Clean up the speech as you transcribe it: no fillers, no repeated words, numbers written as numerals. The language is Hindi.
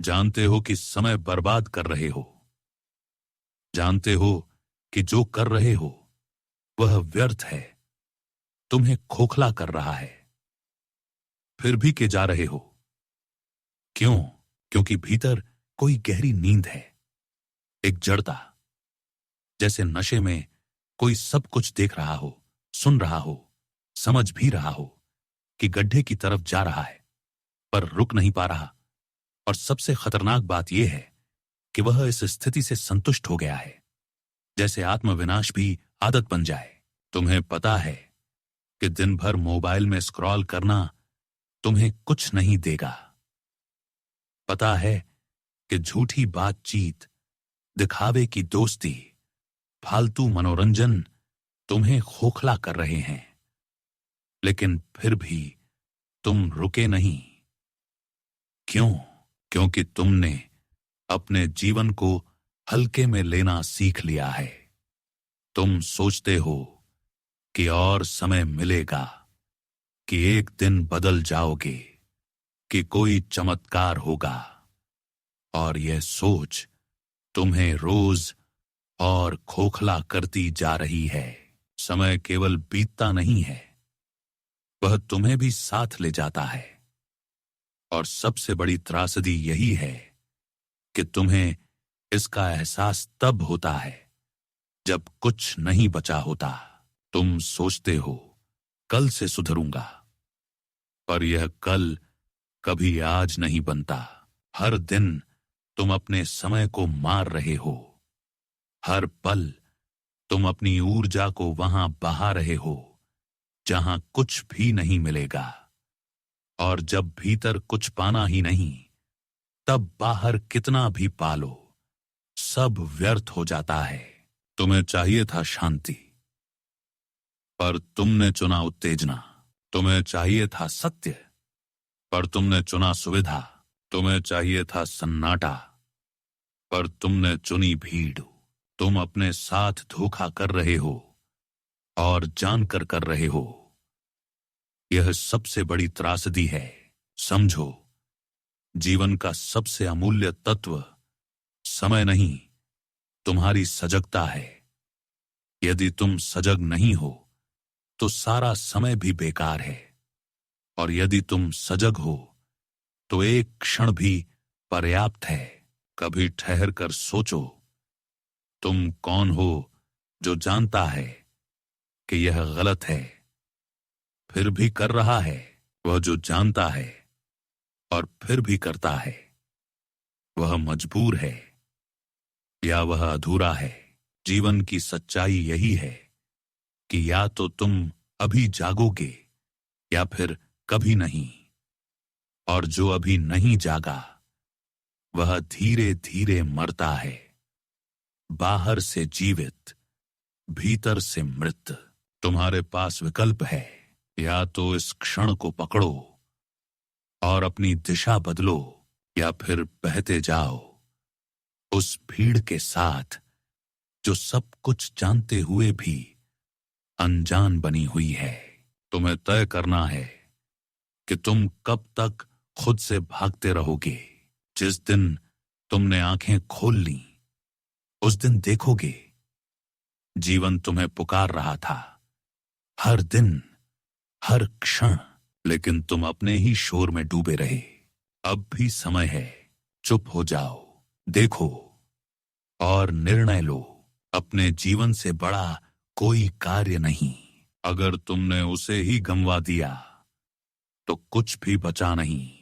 जानते हो कि समय बर्बाद कर रहे हो। जानते हो कि जो कर रहे हो वह व्यर्थ है, तुम्हें खोखला कर रहा है। फिर भी के जा रहे हो। क्यों? क्योंकि भीतर कोई गहरी नींद है, एक जड़ता। जैसे नशे में कोई सब कुछ देख रहा हो, सुन रहा हो, समझ भी रहा हो कि गड्ढे की तरफ जा रहा है, पर रुक नहीं पा रहा। और सबसे खतरनाक बात यह है कि वह इस स्थिति से संतुष्ट हो गया है, जैसे आत्मविनाश भी आदत बन जाए। तुम्हें पता है कि दिन भर मोबाइल में स्क्रॉल करना तुम्हें कुछ नहीं देगा। पता है कि झूठी बातचीत, दिखावे की दोस्ती, फालतू मनोरंजन तुम्हें खोखला कर रहे हैं। लेकिन फिर भी तुम रुके नहीं। क्यों? क्योंकि तुमने अपने जीवन को हल्के में लेना सीख लिया है। तुम सोचते हो कि और समय मिलेगा, कि एक दिन बदल जाओगे, कि कोई चमत्कार होगा। और यह सोच तुम्हें रोज और खोखला करती जा रही है। समय केवल बीतता नहीं है, वह तुम्हें भी साथ ले जाता है। और सबसे बड़ी त्रासदी यही है कि तुम्हें इसका एहसास तब होता है जब कुछ नहीं बचा होता। तुम सोचते हो कल से सुधरूंगा, पर यह कल कभी आज नहीं बनता। हर दिन तुम अपने समय को मार रहे हो। हर पल तुम अपनी ऊर्जा को वहां बहा रहे हो जहां कुछ भी नहीं मिलेगा। और जब भीतर कुछ पाना ही नहीं, तब बाहर कितना भी पालो, सब व्यर्थ हो जाता है। तुम्हें चाहिए था शांति, पर तुमने चुना उत्तेजना। तुम्हें चाहिए था सत्य, पर तुमने चुना सुविधा। तुम्हें चाहिए था सन्नाटा, पर तुमने चुनी भीड़। तुम अपने साथ धोखा कर रहे हो, और जानकर कर रहे हो। यह सबसे बड़ी त्रासदी है। समझो, जीवन का सबसे अमूल्य तत्व समय नहीं, तुम्हारी सजगता है। यदि तुम सजग नहीं हो तो सारा समय भी बेकार है। और यदि तुम सजग हो तो एक क्षण भी पर्याप्त है। कभी ठहर कर सोचो, तुम कौन हो जो जानता है कि यह गलत है, फिर भी कर रहा है? वह जो जानता है और फिर भी करता है, वह मजबूर है या वह अधूरा है? जीवन की सच्चाई यही है कि या तो तुम अभी जागोगे या फिर कभी नहीं। और जो अभी नहीं जागा, वह धीरे धीरे मरता है, बाहर से जीवित, भीतर से मृत। तुम्हारे पास विकल्प है, या तो इस क्षण को पकड़ो और अपनी दिशा बदलो, या फिर बहते जाओ उस भीड़ के साथ जो सब कुछ जानते हुए भी अनजान बनी हुई है। तुम्हें तय करना है कि तुम कब तक खुद से भागते रहोगे। जिस दिन तुमने आंखें खोल ली, उस दिन देखोगे जीवन तुम्हें पुकार रहा था, हर दिन, हर क्षण। लेकिन तुम अपने ही शोर में डूबे रहे। अब भी समय है, चुप हो जाओ, देखो और निर्णय लो। अपने जीवन से बड़ा कोई कार्य नहीं। अगर तुमने उसे ही गंवा दिया तो कुछ भी बचा नहीं।